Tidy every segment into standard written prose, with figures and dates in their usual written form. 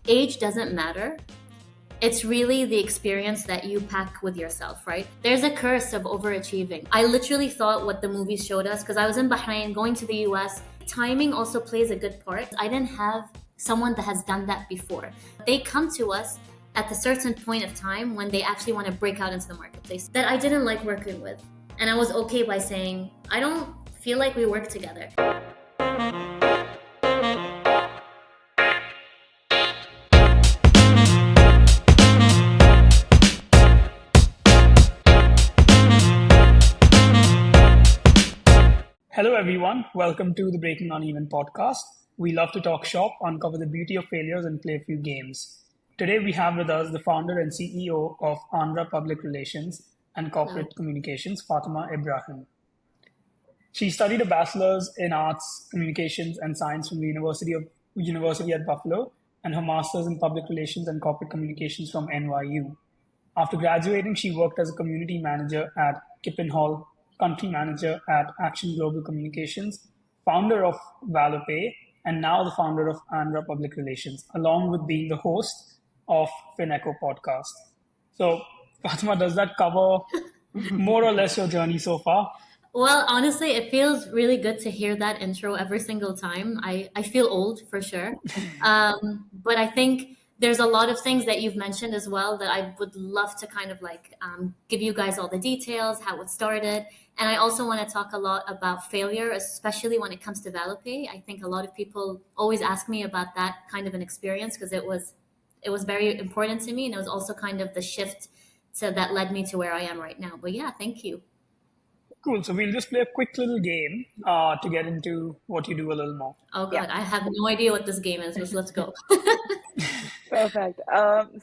age doesn't matter. It's really the experience that you pack with yourself, right? There's a curse of overachieving. I literally thought what the movies showed us, because I was in Bahrain, going to the US. Timing also plays a good part. I didn't have someone that has done that before. They come to us at a certain point of time when they actually want to break out into the marketplace that I didn't like working with. And I was okay by saying, I don't feel like we work together. Hello, everyone. Welcome to the Breaking Uneven Podcast. We love to talk shop, uncover the beauty of failures, and play a few games. Today, we have with us the founder and CEO of Andra Public Relations and Corporate Communications, Fatema Ebrahim. She studied a bachelor's in arts, communications, and science from the University at Buffalo, and her master's in public relations and corporate communications from NYU. After graduating, she worked as a community manager at Kippenhall, country manager at Action Global Communications, founder of Valopay, and now the founder of Andra Public Relations, along with being the host of FinEcho Podcast. So, Fatima, does that cover more or less your journey so far? Well, honestly, it feels really good to hear that intro every single time. I feel old for sure. But I think there's a lot of things that you've mentioned as well that I would love to kind of give you guys all the details, how it started. And I also want to talk a lot about failure, especially when it comes to Valopay. I think a lot of people always ask me about that kind of an experience because it was very important to me. And it was also kind of the shift that led me to where I am right now. But yeah, thank you. Cool. So we'll just play a quick little game to get into what you do a little more. Oh, God. Yeah. I have no idea what this game is. So let's go. Perfect.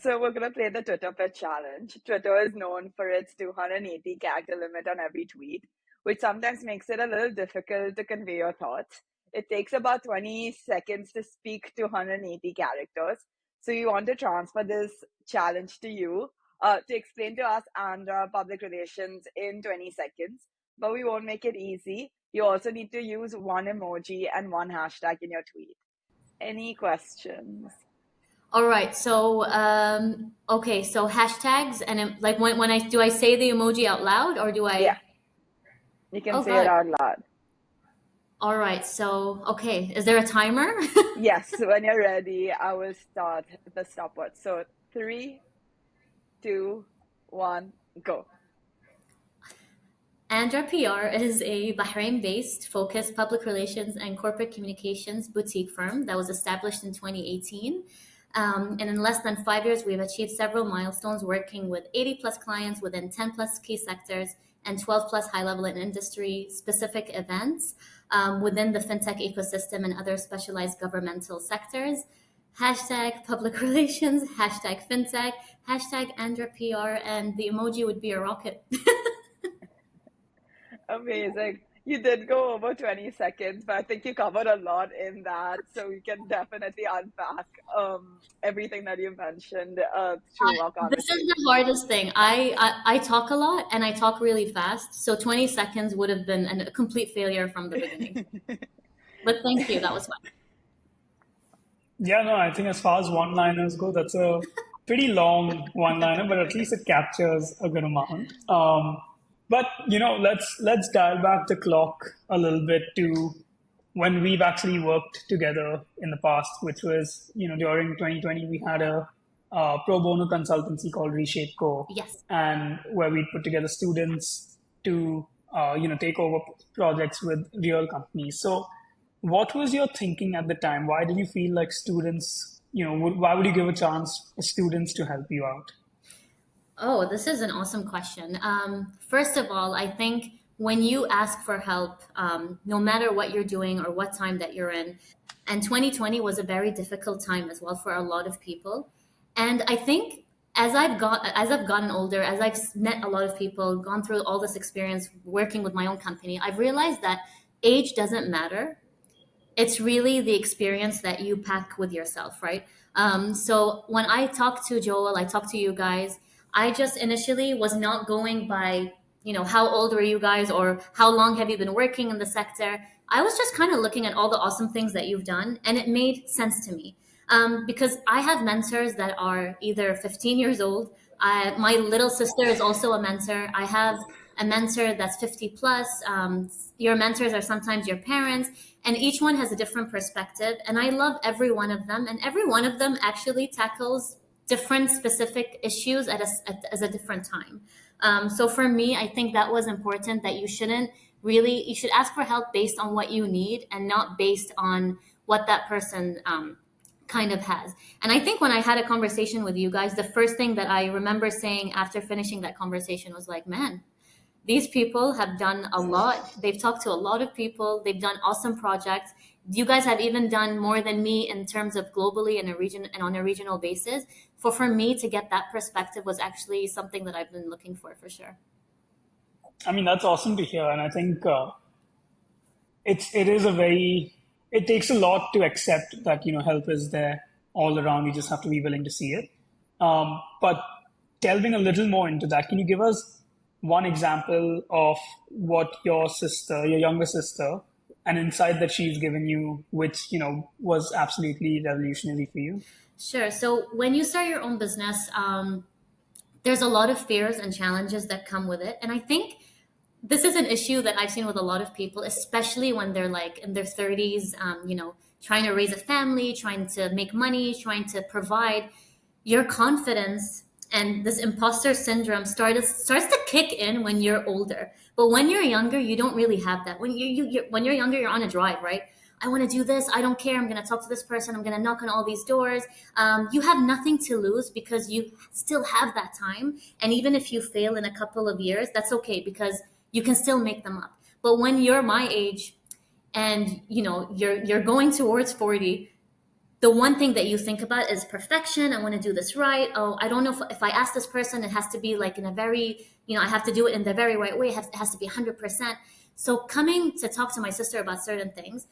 So we're going to play the Twitter Pet Challenge. Twitter is known for its 280 character limit on every tweet, which sometimes makes it a little difficult to convey your thoughts. It takes about 20 seconds to speak 280 characters. So you want to transfer this challenge to you to explain to us and public relations in 20 seconds. But we won't make it easy. You also need to use one emoji and one hashtag in your tweet. Any questions? All right. So, okay. So hashtags and like when I say the emoji out loud or do I? Yeah. You can say it out loud. All right. So, okay. Is there a timer? Yes. When you're ready, I will start the stopwatch. So 3, 2, 1, go. Andra PR is a Bahrain-based focused public relations and corporate communications boutique firm that was established in 2018. And in less than 5 years, we've achieved several milestones working with 80 plus clients within 10 plus key sectors and 12 plus high level and industry specific events within the FinTech ecosystem and other specialized governmental sectors. Hashtag public relations, hashtag FinTech, hashtag Andra PR, and the emoji would be a rocket. Amazing. You did go over 20 seconds, but I think you covered a lot in that. So we can definitely unpack everything that you mentioned through our conversation. This is the hardest thing. I talk a lot and I talk really fast. So 20 seconds would have been a complete failure from the beginning. But thank you. That was fun. Yeah, no, I think as far as one-liners go, that's a pretty long one-liner, but at least it captures a good amount. But, let's dial back the clock a little bit to when we've actually worked together in the past, which was, during 2020, we had a pro bono consultancy called ReShape Co. Yes. And where we put together students to, take over projects with real companies. So what was your thinking at the time? Why did you feel like students, why would you give a chance for students to help you out? Oh, this is an awesome question. First of all, I think when you ask for help, no matter what you're doing or what time that you're in, and 2020 was a very difficult time as well for a lot of people. And I think as I've gotten older, as I've met a lot of people, gone through all this experience working with my own company, I've realized that age doesn't matter. It's really the experience that you pack with yourself, right? So when I talk to Joel, I talk to you guys, I just initially was not going by, how old were you guys or how long have you been working in the sector? I was just kind of looking at all the awesome things that you've done and it made sense to me. Because I have mentors that are either 15 years old. My little sister is also a mentor. I have a mentor that's 50 plus. Your mentors are sometimes your parents, and each one has a different perspective. And I love every one of them, and every one of them actually tackles different specific issues at a different time. So for me, I think that was important, that you should ask for help based on what you need and not based on what that person kind of has. And I think when I had a conversation with you guys, the first thing that I remember saying after finishing that conversation was like, man, these people have done a lot. They've talked to a lot of people. They've done awesome projects. You guys have even done more than me in terms of globally in a region and on a regional basis. For me to get that perspective was actually something that I've been looking for sure. I mean, that's awesome to hear. And I think it takes a lot to accept that, help is there all around. You just have to be willing to see it. But delving a little more into that, can you give us one example of what your younger sister, an insight that she's given you, which, was absolutely revolutionary for you? Sure. So when you start your own business, there's a lot of fears and challenges that come with it. And I think this is an issue that I've seen with a lot of people, especially when they're like in their 30s, trying to raise a family, trying to make money, trying to provide. Your confidence and this imposter syndrome starts to kick in when you're older. But when you're younger, you don't really have that. When you're younger, you're on a drive, right? I want to do this. I don't care. I'm going to talk to this person. I'm going to knock on all these doors. You have nothing to lose because you still have that time. And even if you fail in a couple of years, that's okay because you can still make them up. But when you're my age and you're going towards 40, the one thing that you think about is perfection. I want to do this right. Oh, I don't know if I ask this person, it has to be like in a very, I have to do it in the very right way. It has to be 100%. So coming to talk to my sister about certain things,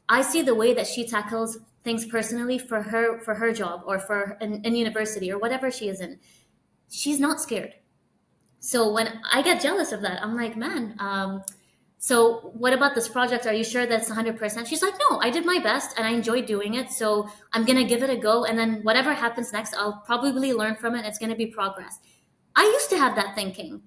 I see the way that she tackles things personally for her job or for in university or whatever she is in. She's not scared. So when I get jealous of that, I'm like, man, so what about this project? Are you sure that's 100%? She's like, no, I did my best and I enjoyed doing it. So I'm going to give it a go. And then whatever happens next, I'll probably learn from it. It's going to be progress. I used to have that thinking.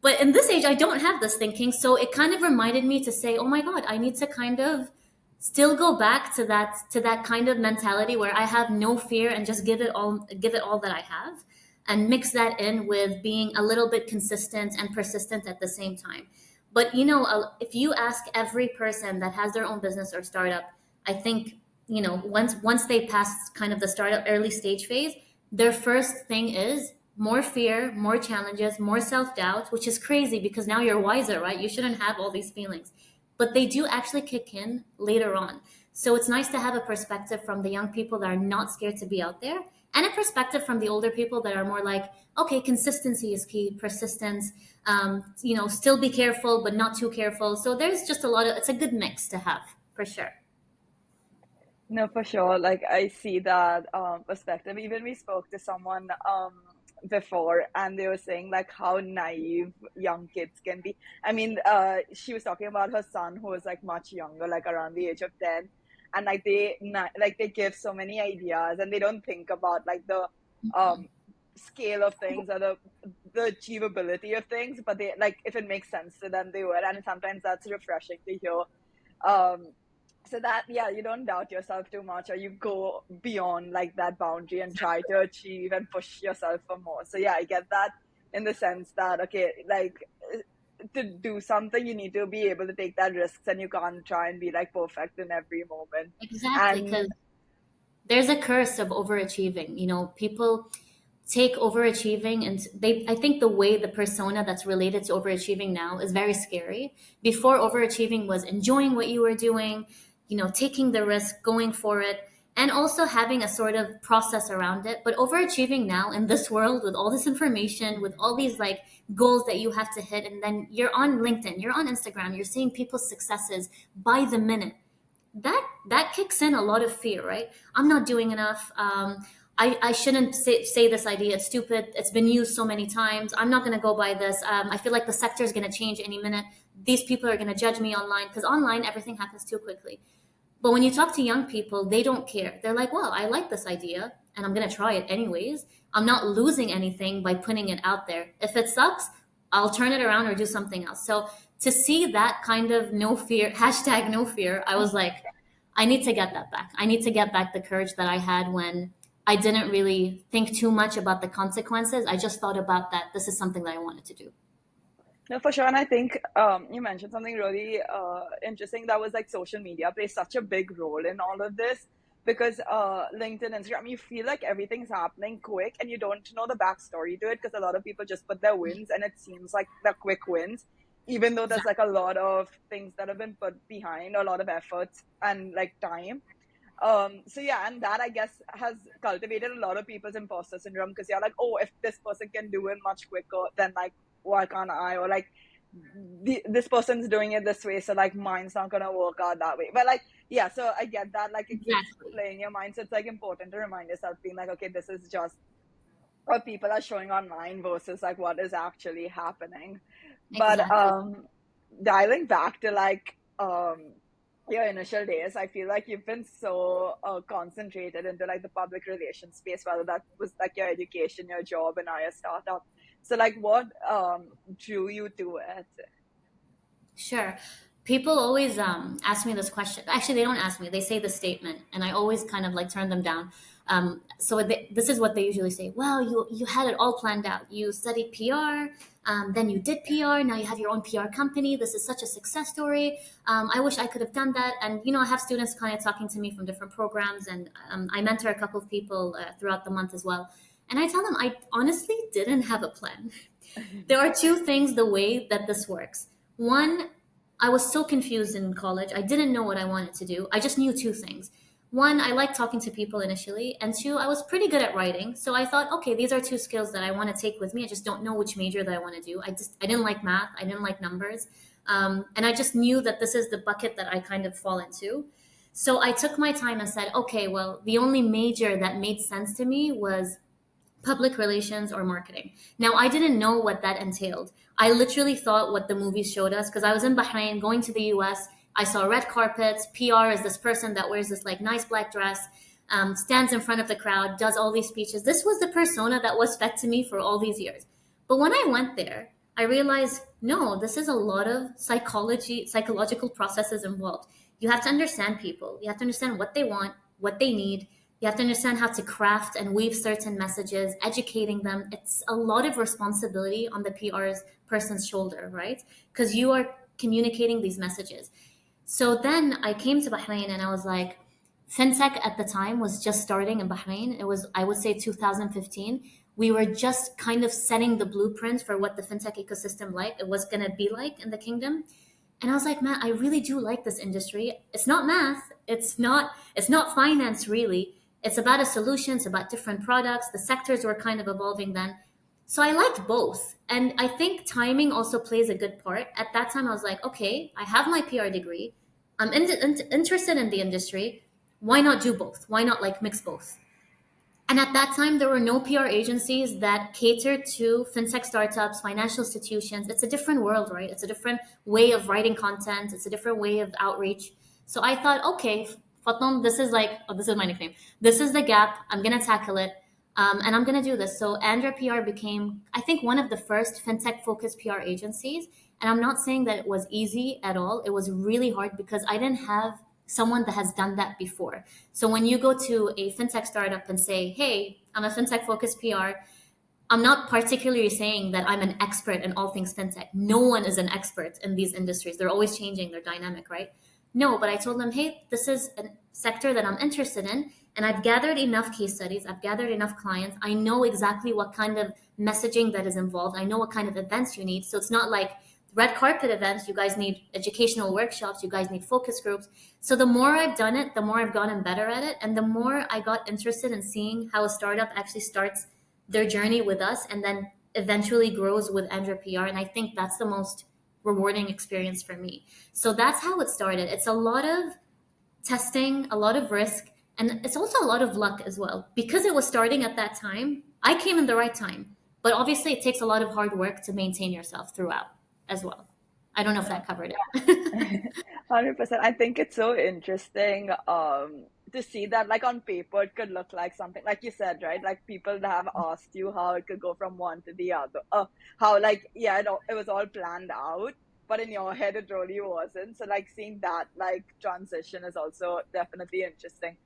But in this age, I don't have this thinking. So it kind of reminded me to say, oh my God, I need to kind of still go back to that kind of mentality where I have no fear and just give it all that I have, and mix that in with being a little bit consistent and persistent at the same time. But if you ask every person that has their own business or startup, I think once they pass kind of the startup early stage phase, their first thing is more fear, more challenges, more self-doubt, which is crazy because now you're wiser, right? You shouldn't have all these feelings. But they do actually kick in later on. So it's nice to have a perspective from the young people that are not scared to be out there, and a perspective from the older people that are more like, okay, consistency is key, persistence, still be careful, but not too careful. So there's just it's a good mix to have for sure. No, for sure. Like I see that perspective. Even we spoke to someone before, and they were saying like how naive young kids can be. I mean, she was talking about her son who was like much younger, like around the age of 10, and like they give so many ideas, and they don't think about like the scale of things or the achievability of things, but they like if it makes sense to them, they would, and sometimes that's refreshing to hear. So that, yeah, you don't doubt yourself too much, or you go beyond like that boundary and try to achieve and push yourself for more. So yeah, I get that in the sense that, okay, like to do something, you need to be able to take that risks, and you can't try and be like perfect in every moment. Exactly, because there's a curse of overachieving. People take overachieving, and I think the way the persona that's related to overachieving now is very scary. Before, overachieving was enjoying what you were doing, taking the risk, going for it, and also having a sort of process around it. But overachieving now in this world with all this information, with all these like goals that you have to hit, and then you're on LinkedIn, you're on Instagram, you're seeing people's successes by the minute. That kicks in a lot of fear, right? I'm not doing enough. I shouldn't say this idea. It's stupid. It's been used so many times. I'm not going to go by this. I feel like the sector is going to change any minute. These people are going to judge me online because online everything happens too quickly. But when you talk to young people, they don't care. They're like, well, I like this idea and I'm going to try it anyways. I'm not losing anything by putting it out there. If it sucks, I'll turn it around or do something else. So to see that kind of no fear, hashtag no fear, I was like, I need to get that back. I need to get back the courage that I had when I didn't really think too much about the consequences. I just thought about that this is something that I wanted to do. No, for sure. And I think you mentioned something really interesting, that was like social media plays such a big role in all of this, because LinkedIn, Instagram, you feel like everything's happening quick and you don't know the backstory to it, because a lot of people just put their wins and it seems like they're quick wins, even though there's like a lot of things that have been put behind, a lot of efforts and like time. So yeah, and that I guess has cultivated a lot of people's imposter syndrome, because you're like, oh, if this person can do it much quicker, then like why can't I? Or like this person's doing it this way, so like mine's not gonna work out that way. But like yeah, so I get that, like it keeps playing your mind. So it's like important to remind yourself, being like, okay, this is just what people are showing online versus like what is actually happening. But dialing back to like your initial days, I feel like you've been so concentrated into like the public relations space, whether that was like your education, your job, and now your startup. So like what drew you to it? Sure. People always ask me this question. Actually, they don't ask me. They say the statement, and I always kind of like turn them down. This is what they usually say. Well, you had it all planned out. You studied PR, then you did PR. Now you have your own PR company. This is such a success story. I wish I could have done that. And I have students kind of talking to me from different programs, and I mentor a couple of people throughout the month as well. And I tell them I honestly didn't have a plan. There are two things the way that this works. One, I was so confused in college. I didn't know what I wanted to do. I just knew two things. One, I liked talking to people initially. And two, I was pretty good at writing. So I thought, okay, these are two skills that I want to take with me. I just don't know which major that I want to do. I didn't like math. I didn't like numbers. And I just knew that this is the bucket that I kind of fall into. So I took my time and said, okay, well, the only major that made sense to me was public relations or marketing. Now, I didn't know what that entailed. I literally thought what the movies showed us, because I was in Bahrain going to the US. I saw red carpets. PR is this person that wears this like nice black dress, stands in front of the crowd, does all these speeches. This was the persona that was fed to me for all these years. But when I went there, I realized, no, this is a lot of psychological processes involved. You have to understand people. You have to understand what they want, what they need. You have to understand how to craft and weave certain messages, educating them. It's a lot of responsibility on the PR's person's shoulder, right? Because you are communicating these messages. So then I came to Bahrain and I was like, FinTech at the time was just starting in Bahrain. It was, I would say, 2015. We were just kind of setting the blueprint for what the FinTech ecosystem it was going to be like in the kingdom. And I was like, man, I really do like this industry. It's not math. It's not finance, really. It's about a solution. It's about different products. The sectors were kind of evolving then. So I liked both. And I think timing also plays a good part. At that time, I was like, okay, I have my PR degree. I'm interested in the industry. Why not do both? Why not like mix both? And at that time, there were no PR agencies that catered to fintech startups, financial institutions. It's a different world, right? It's a different way of writing content. It's a different way of outreach. So I thought, okay, Fatma, this is my nickname. This is the gap. I'm going to tackle it. And I'm going to do this. So Andra PR became, I think, one of the first fintech-focused PR agencies. And I'm not saying that it was easy at all. It was really hard because I didn't have someone that has done that before. So when you go to a fintech startup and say, hey, I'm a fintech-focused PR, I'm not particularly saying that I'm an expert in all things fintech. No one is an expert in these industries. They're always changing. They're dynamic, right? No, but I told them, hey, this is a sector that I'm interested in, and I've gathered enough case studies. I've gathered enough clients. I know exactly what kind of messaging that is involved. I know what kind of events you need. So it's not like red carpet events. You guys need educational workshops. You guys need focus groups. So the more I've done it, the more I've gotten better at it. And the more I got interested in seeing how a startup actually starts their journey with us and then eventually grows with Andra PR. And I think that's the most rewarding experience for me. So that's how it started. It's a lot of testing, a lot of risk, and it's also a lot of luck as well. Because it was starting at that time, I came in the right time. But obviously it takes a lot of hard work to maintain yourself throughout as well. I don't know if that covered it. 100%. I think it's so interesting to see that, like, on paper, it could look like something, like you said, right? Like, people have asked you how it could go from one to the other. How, like, yeah, it was all planned out, but in your head, it really wasn't. So, like, seeing that, like, transition is also definitely interesting.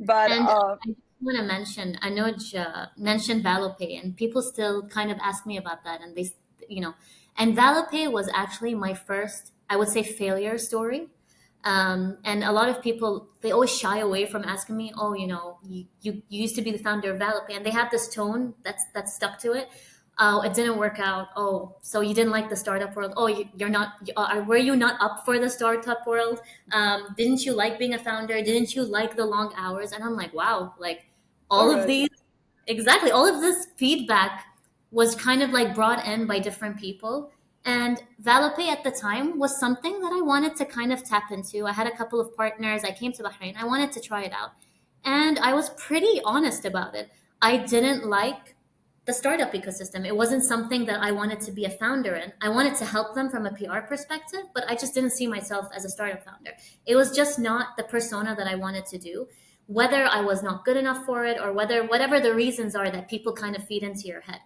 But, And I just want to mention, Anuj mentioned Valopay, and people still kind of ask me about that. And and Valopay was actually my first, I would say, failure story. And a lot of people, they always shy away from asking me, oh, you used to be the founder of Valopay. And they have this tone that's stuck to it. Oh, it didn't work out. Oh, so you didn't like the startup world. Oh, you're not, were you not up for the startup world? Didn't you like being a founder? Didn't you like the long hours? And I'm like, wow, like oh, all of really? these, exactly, all of this feedback was kind of like brought in by different people. And Valopay at the time was something that I wanted to kind of tap into. I had a couple of partners. I came to Bahrain. I wanted to try it out. And I was pretty honest about it. I didn't like the startup ecosystem. It wasn't something that I wanted to be a founder in. I wanted to help them from a PR perspective, but I just didn't see myself as a startup founder. It was just not the persona that I wanted to do. Whether I was not good enough for it or whatever the reasons are that people kind of feed into your head.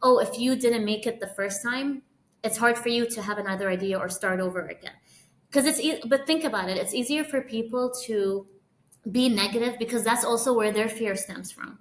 Oh, if you didn't make it the first time, it's hard for you to have another idea or start over again. Because but think about it, it's easier for people to be negative because that's also where their fear stems from.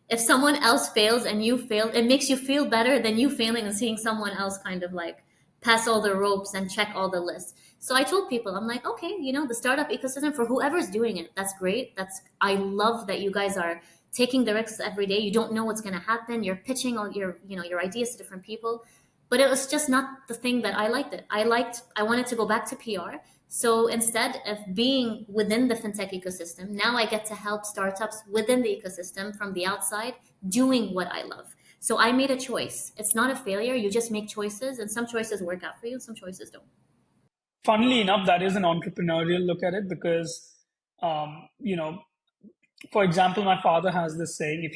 If someone else fails and you fail, it makes you feel better than you failing and seeing someone else kind of like pass all the ropes and check all the lists. So I told people, I'm like, okay, the startup ecosystem for whoever's doing it, that's great. I love that you guys are taking the risks every day. You don't know what's going to happen. You're pitching all your ideas to different people. But it was just not the thing that I liked. I wanted to go back to PR. So instead of being within the fintech ecosystem, now I get to help startups within the ecosystem from the outside doing what I love. So I made a choice. It's not a failure. You just make choices, and some choices work out for you, some choices don't. Funnily enough, that is an entrepreneurial look at it because, um, you know, for example, my father has this saying: if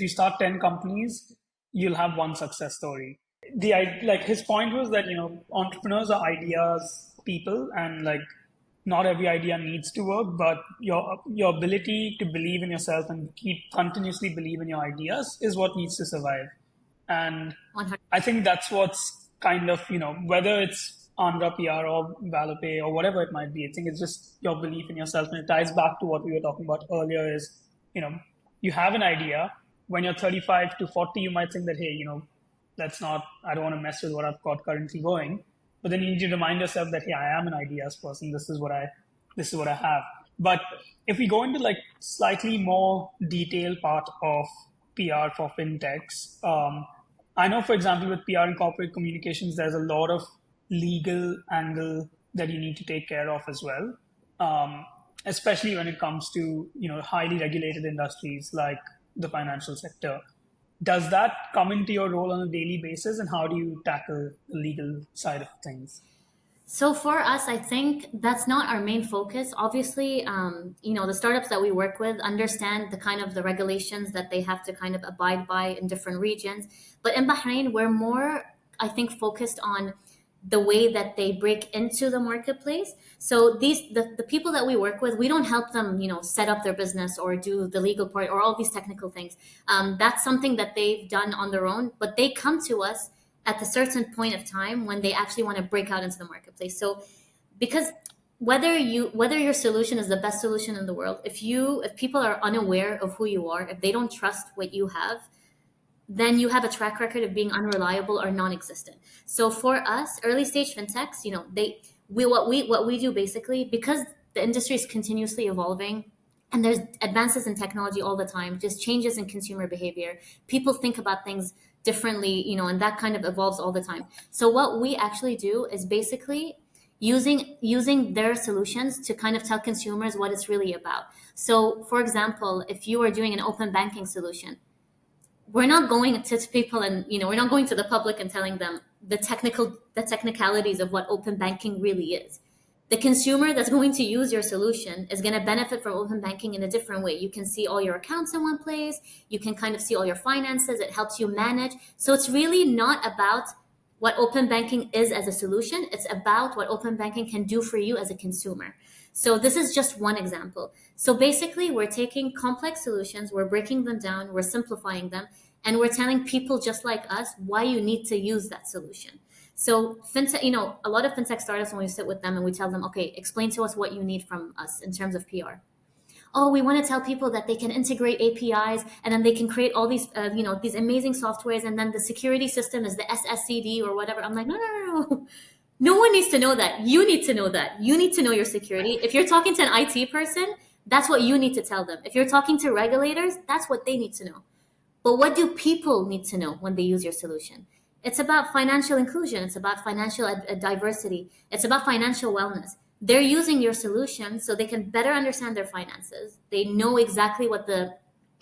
you start 10 companies, you'll have one success story. Like his point was that entrepreneurs are ideas people, and like not every idea needs to work, but your ability to believe in yourself and keep continuously believe in your ideas is what needs to survive. And 100. I think that's what's kind of, whether it's Andra PR or Valopay or whatever it might be, I think it's just your belief in yourself. And it ties back to what we were talking about earlier is, you know, you have an idea. When you're 35 to 40, you might think that, hey, I don't want to mess with what I've got currently going. But then you need to remind yourself that, hey, I am an ideas person. This is what I have. But if we go into like slightly more detailed part of PR for fintechs, I know, for example, with PR and corporate communications, there's a lot of legal angle that you need to take care of as well, especially when it comes to highly regulated industries like the financial sector. Does that come into your role on a daily basis, and how do you tackle the legal side of things? So for us, I think that's not our main focus. Obviously, the startups that we work with understand the kind of the regulations that they have to kind of abide by in different regions. But in Bahrain, we're more, I think, focused on the way that they break into the marketplace. So the people that we work with, we don't help them, set up their business or do the legal part or all these technical things. That's something that they've done on their own, but they come to us at a certain point of time when they actually want to break out into the marketplace. So because whether your solution is the best solution in the world, if people are unaware of who you are, if they don't trust what you have, then you have a track record of being unreliable or non-existent. So for us, early stage fintechs, what we do basically, because the industry is continuously evolving and there's advances in technology all the time, just changes in consumer behavior. People think about things differently, and that kind of evolves all the time. So what we actually do is basically using their solutions to kind of tell consumers what it's really about. So for example, if you are doing an open banking solution, we're not going to people and we're not going to the public and telling them the technicalities of what open banking really is. The consumer that's going to use your solution is going to benefit from open banking in a different way. You can see all your accounts in one place. You can kind of see all your finances. It helps you manage. So it's really not about what open banking is as a solution. It's about what open banking can do for you as a consumer. So this is just one example. So basically, we're taking complex solutions, we're breaking them down, we're simplifying them, and we're telling people just like us why you need to use that solution. So fintech, a lot of fintech startups, when we sit with them and we tell them, okay, explain to us what you need from us in terms of PR. Oh, we want to tell people that they can integrate APIs and then they can create all these, these amazing softwares, and then the security system is the SSCD or whatever. I'm like, no. No one needs to know that. You need to know that. You need to know your security. If you're talking to an IT person, that's what you need to tell them. If you're talking to regulators, that's what they need to know. But what do people need to know when they use your solution? It's about financial inclusion. It's about financial diversity. It's about financial wellness. They're using your solution so they can better understand their finances. They know exactly what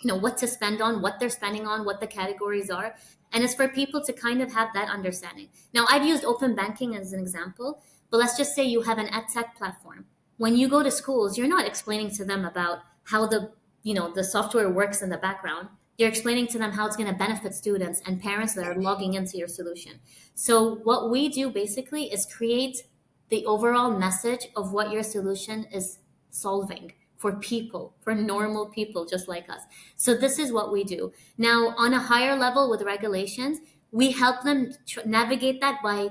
what to spend on, what they're spending on, what the categories are. And it's for people to kind of have that understanding. Now, I've used open banking as an example, but let's just say you have an edtech platform. When you go to schools, you're not explaining to them about how the software works in the background. You're explaining to them how it's going to benefit students and parents that are logging into your solution. So what we do basically is create the overall message of what your solution is solving for people, for normal people just like us. So this is what we do. Now, on a higher level with regulations, we help them navigate that by,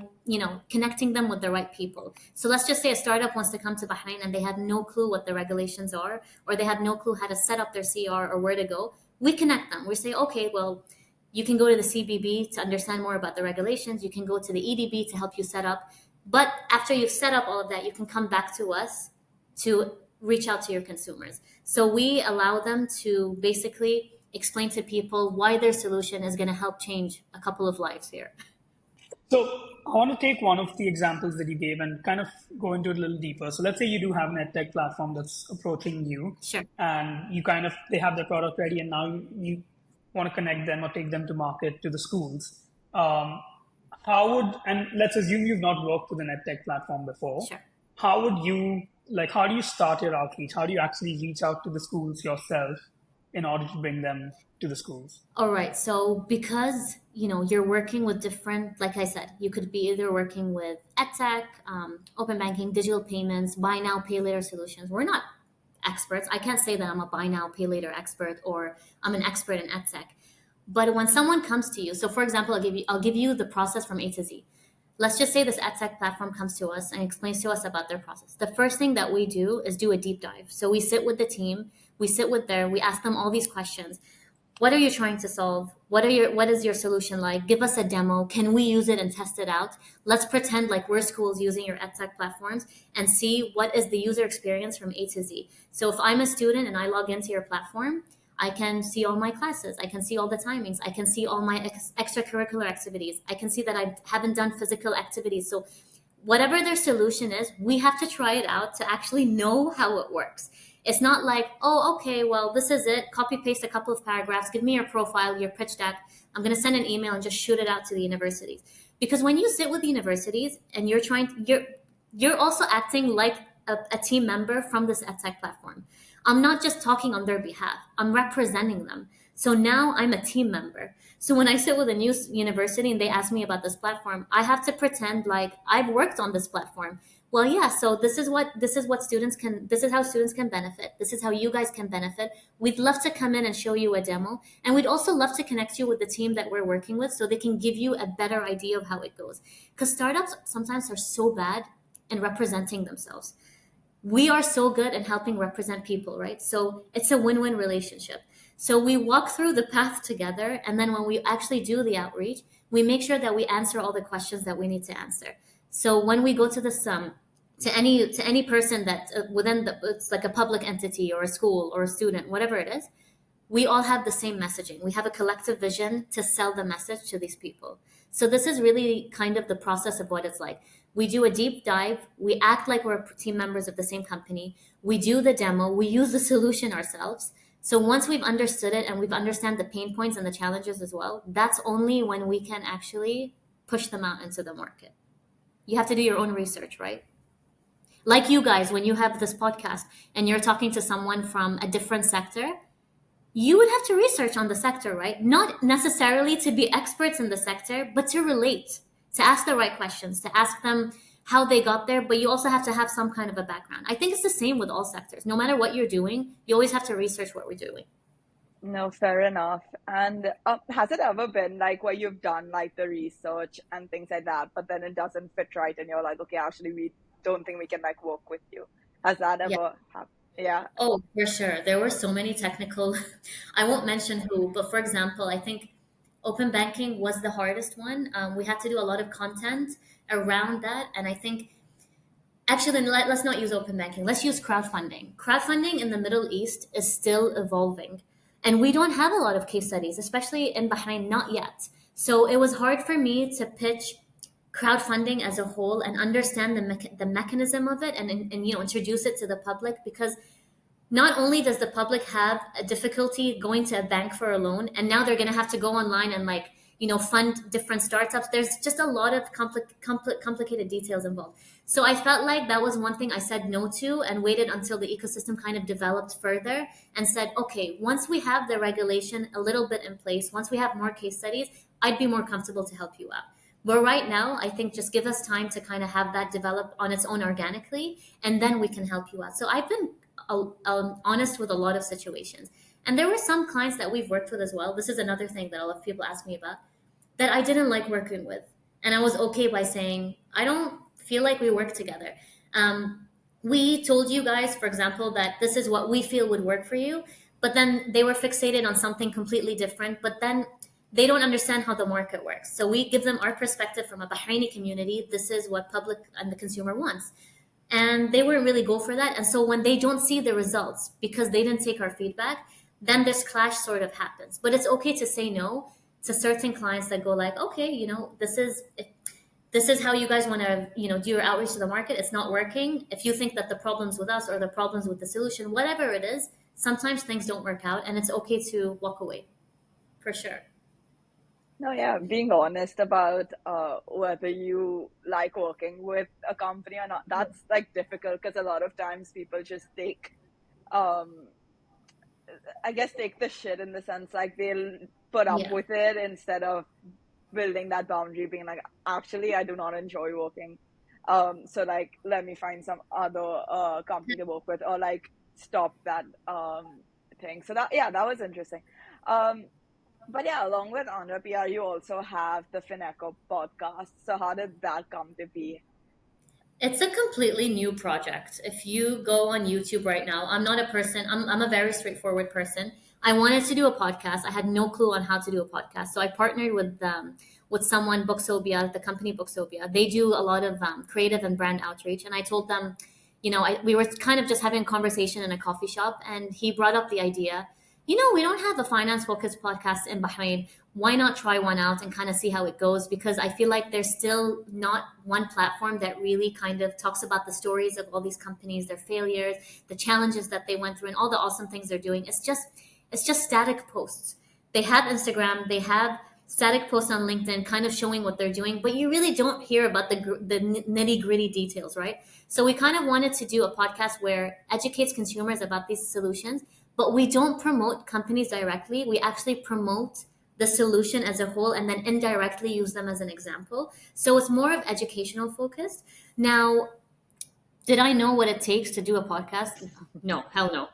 connecting them with the right people. So let's just say a startup wants to come to Bahrain and they have no clue what the regulations are, or they have no clue how to set up their CR or where to go. We connect them. We say, okay, well, you can go to the CBB to understand more about the regulations. You can go to the EDB to help you set up. But after you've set up all of that, you can come back to us to reach out to your consumers. So we allow them to basically explain to people why their solution is going to help change a couple of lives here. So I want to take one of the examples that you gave and kind of go into it a little deeper. So let's say you do have an edtech platform that's approaching you, Sure. and they have their product ready, and now you want to connect them or take them to market to the schools. And let's assume you've not worked with an edtech platform before. Sure. How do you start your outreach? How do you actually reach out to the schools yourself in order to bring them to the schools? All right. So because, you're working with different, like I said, you could be either working with edtech, open banking, digital payments, buy now, pay later solutions. We're not experts. I can't say that I'm a buy now, pay later expert or I'm an expert in edtech. But when someone comes to you, so for example, I'll give you the process from A to Z. Let's just say this edtech platform comes to us and explains to us about their process. The first thing that we do is do a deep dive. So we sit with the team, we ask them all these questions. What are you trying to solve? What is your solution like? Give us a demo. Can we use it and test it out? Let's pretend like we're schools using your edtech platforms and see what is the user experience from A to Z. So if I'm a student and I log into your platform, I can see all my classes. I can see all the timings. I can see all my extracurricular activities. I can see that I haven't done physical activities. So whatever their solution is, we have to try it out to actually know how it works. It's not like, oh, okay, well, this is it. Copy paste a couple of paragraphs. Give me your profile, your pitch deck. I'm going to send an email and just shoot it out to the universities. Because when you sit with the universities and you're also acting like a team member from this edtech platform. I'm not just talking on their behalf. I'm representing them. So now I'm a team member. So when I sit with a new university and they ask me about this platform, I have to pretend like I've worked on this platform. Well, yeah, so this is how students can benefit. This is how you guys can benefit. We'd love to come in and show you a demo. And we'd also love to connect you with the team that we're working with so they can give you a better idea of how it goes. Because startups sometimes are so bad in representing themselves. We are so good at helping represent people, right? So it's a win-win relationship. So we walk through the path together, and then when we actually do the outreach, we make sure that we answer all the questions that we need to answer. So when we go to the to any person that it's like a public entity or a school or a student, whatever it is, we all have the same messaging. We have a collective vision to sell the message to these people. So this is really kind of the process of what it's like. We do a deep dive. We act like we're team members of the same company. We do the demo. We use the solution ourselves. So once we've understood it and we've understand the pain points and the challenges as well, that's only when we can actually push them out into the market. You have to do your own research, right? Like you guys, when you have this podcast and you're talking to someone from a different sector, you would have to research on the sector, right? Not necessarily to be experts in the sector, but to relate. to ask the right questions, to ask them how they got there, but you also have to have some kind of a background. I think it's the same with all sectors. No matter what you're doing, you always have to research what we're doing. No, fair enough. And has it ever been like where you've done like the research and things like that, but then it doesn't fit right, and you're like, okay, actually, we don't think we can like work with you? Has that Yeah. ever happened? Yeah. Oh, for sure. There were so many technical, I won't mention who, but for example, I think open banking was the hardest one. We had to do a lot of content around that. And I think actually, let's not use open banking. Let's use crowdfunding. Crowdfunding in the Middle East is still evolving. And we don't have a lot of case studies, especially in Bahrain, not yet. So it was hard for me to pitch crowdfunding as a whole and understand the mechanism of it and introduce it to the public, because not only does the public have a difficulty going to a bank for a loan, and now they're going to have to go online and fund different startups. There's just a lot of complicated details involved. So I felt like that was one thing I said no to and waited until the ecosystem kind of developed further and said, okay, once we have the regulation a little bit in place, once we have more case studies, I'd be more comfortable to help you out. But right now, I think just give us time to kind of have that develop on its own organically, and then we can help you out. So I've been honest with a lot of situations. And there were some clients that we've worked with as well. This is another thing that a lot of people ask me about, that I didn't like working with. And I was okay by saying, I don't feel like we work together. We told you guys, for example, that this is what we feel would work for you, but then they were fixated on something completely different, but then they don't understand how the market works. So we give them our perspective from a Bahraini community. This is what public and the consumer wants. And they wouldn't really go for that. And so when they don't see the results because they didn't take our feedback, then this clash sort of happens. But it's okay to say no to certain clients that go like, okay, this is how you guys want to do your outreach to the market. It's not working. If you think that the problem's with us or the problem's with the solution, whatever it is, sometimes things don't work out, and it's okay to walk away, for sure. No, yeah, being honest about whether you like working with a company or not, that's like difficult because a lot of times people just take, um, I guess, take the shit in the sense like they'll put up Yeah. with it instead of building that boundary, being like, actually, I do not enjoy working. So like, let me find some other company to work with, or like stop that thing. So that, yeah, that was interesting. Um, but yeah, along with Andra PR, you also have the FinEcho podcast. So how did that come to be? It's a completely new project. If you go on YouTube right now, I'm not a person, I'm a very straightforward person. I wanted to do a podcast. I had no clue on how to do a podcast. So I partnered with someone, Booksobia, the company Booksobia. They do a lot of creative and brand outreach. And I told them, we were kind of just having a conversation in a coffee shop, and he brought up the idea, we don't have a finance focused podcast in Bahrain. Why not try one out and kind of see how it goes? Because I feel like there's still not one platform that really kind of talks about the stories of all these companies, their failures, the challenges that they went through, and all the awesome things they're doing. It's just static posts. They have Instagram, they have static posts on LinkedIn kind of showing what they're doing, but you really don't hear about the nitty-gritty details, right? So we kind of wanted to do a podcast where educates consumers about these solutions, but we don't promote companies directly. We actually promote the solution as a whole and then indirectly use them as an example. So it's more of educational focused. Now, did I know what it takes to do a podcast? No, hell no.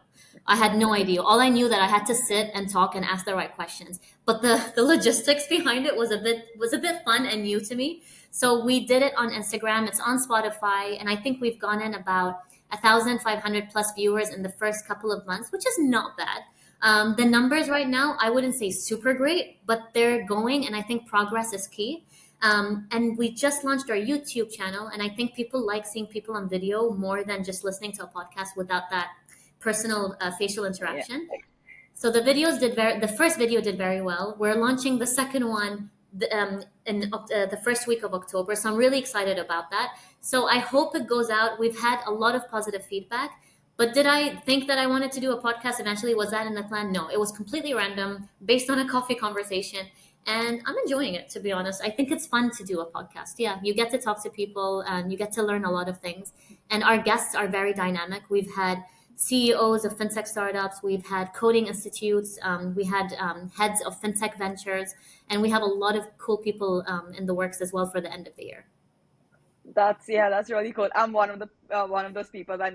I had no idea. All I knew that I had to sit and talk and ask the right questions. But the logistics behind it was a bit fun and new to me. So we did it on Instagram. It's on Spotify, and I think we've gone in about 1,500 plus viewers in the first couple of months, which is not bad. The numbers right now, I wouldn't say super great, but they're going, and I think progress is key. And we just launched our YouTube channel, and I think people like seeing people on video more than just listening to a podcast without that personal facial Yeah. interaction. So the first video did very well. We're launching the second one in the first week of October. So I'm really excited about that. So I hope it goes out. We've had a lot of positive feedback. But did I think that I wanted to do a podcast eventually? Was that in the plan? No, it was completely random, based on a coffee conversation. And I'm enjoying it, to be honest. I think it's fun to do a podcast. Yeah, you get to talk to people and you get to learn a lot of things. And our guests are very dynamic. We've had CEOs of fintech startups. We've had coding institutes. We had heads of fintech ventures, and we have a lot of cool people in the works as well for the end of the year. That's really cool. I'm one of those people that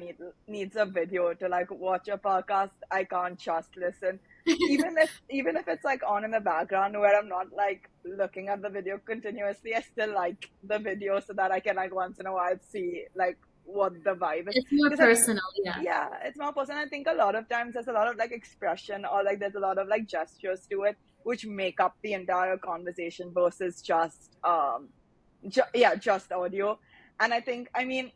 needs a video to like watch a podcast. I can't just listen. Even if it's like on in the background where I'm not like looking at the video continuously, I still like the video so that I can like once in a while see like what the vibe is. It's more Because personal, yeah. yeah, it's more personal. I think a lot of times there's a lot of like expression or like there's a lot of like gestures to it which make up the entire conversation versus just just audio. And I think, I mean,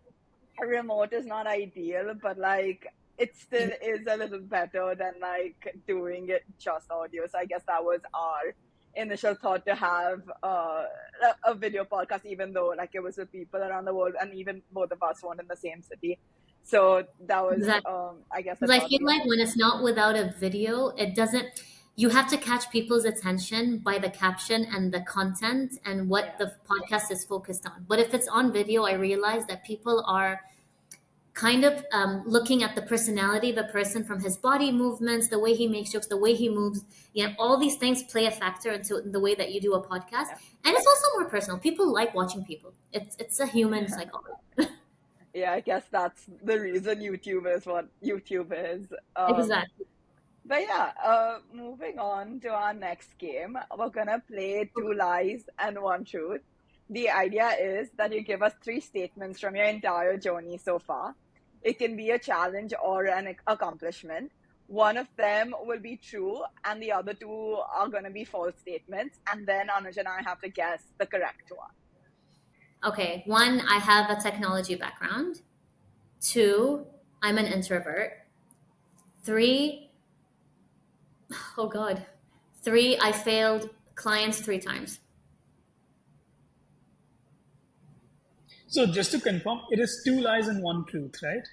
a remote is not ideal, but like it still is a little better than like doing it just audio. So I guess that was our initial thought to have a video podcast, even though like it was with people around the world and even both of us weren't in the same city. So that was, Exactly. I guess, Because I feel like when it's not without a video, it doesn't, you have to catch people's attention by the caption and the content and what the podcast is focused on. But if it's on video, I realize that people are kind of looking at the personality of a person from his body movements, the way he makes jokes, the way he moves. All these things play a factor into the way that you do a podcast. And it's also more personal. People like watching people. It's a human psychology. Yeah, I guess that's the reason YouTube is what YouTube is. Exactly. But yeah, moving on to our next game, we're gonna play two lies and one truth. The idea is that you give us 3 statements from your entire journey so far. It can be a challenge or an accomplishment. One of them will be true, and the other 2 are gonna be false statements. And then Anuj and I have to guess the correct one. Okay, 1, I have a technology background. 2, I'm an introvert. 3, oh God. 3, I failed clients 3 times. So just to confirm, it is 2 lies and 1 truth, right?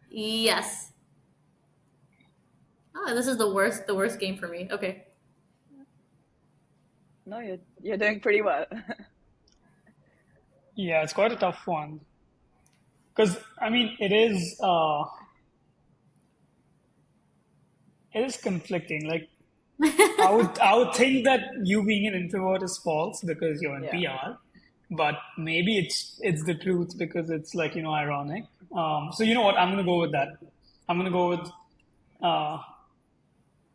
Yes. Oh, this is the worst game for me. Okay. No, you're doing pretty well. Yeah, it's quite a tough one. Because, I mean, it is conflicting. Like, I would think that you being an introvert is false because you're in PR, but maybe it's the truth because it's like, ironic. So you know what? I'm gonna go with that. I'm gonna go with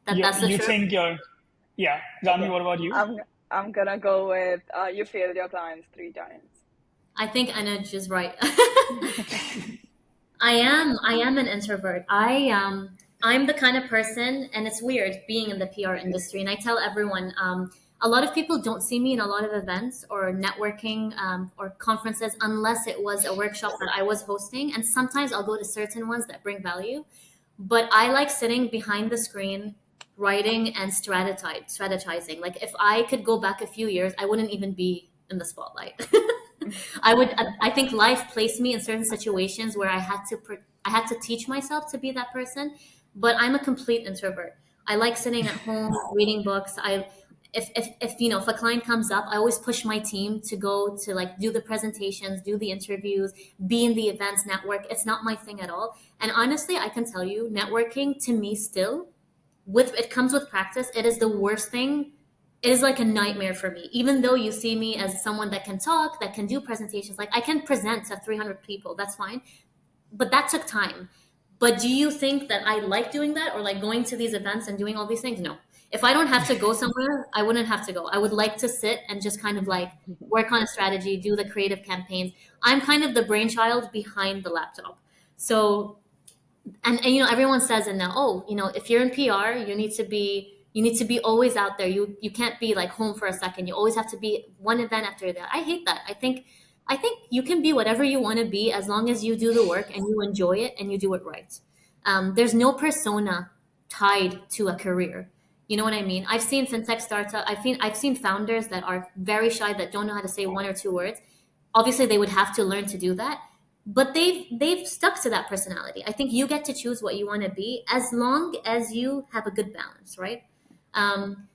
That's the you truth. think you're Janvi, what about you? I'm gonna go with you failed your clients 3 times. I think Anuj is right. I am an introvert. I'm the kind of person, and it's weird being in the PR industry. And I tell everyone, a lot of people don't see me in a lot of events or networking or conferences unless it was a workshop that I was hosting. And sometimes I'll go to certain ones that bring value. But I like sitting behind the screen, writing and strategizing. Like if I could go back a few years, I wouldn't even be in the spotlight. I think life placed me in certain situations where I had to teach myself to be that person. But I'm a complete introvert. I like sitting at home reading books. If a client comes up, I always push my team to go to like do the presentations, do the interviews, be in the events, network. It's not my thing at all. And honestly, I can tell you, networking to me still, it comes with practice. It is the worst thing. It is like a nightmare for me. Even though you see me as someone that can talk, that can do presentations, like I can present to 300 people, that's fine. But that took time. But do you think that I like doing that or like going to these events and doing all these things? No. If I don't have to go somewhere, I wouldn't have to go. I would like to sit and just kind of like work on a strategy, do the creative campaigns. I'm kind of the brainchild behind the laptop. So, and everyone says in now, if you're in PR, you need to be always out there. You can't be like home for a second. You always have to be one event after that. I hate that. I think you can be whatever you want to be as long as you do the work and you enjoy it and you do it right. There's no persona tied to a career. You know what I mean? I've seen fintech startup. I've seen founders that are very shy, that don't know how to say 1 or 2 words. Obviously, they would have to learn to do that, but they've stuck to that personality. I think you get to choose what you want to be as long as you have a good balance, right?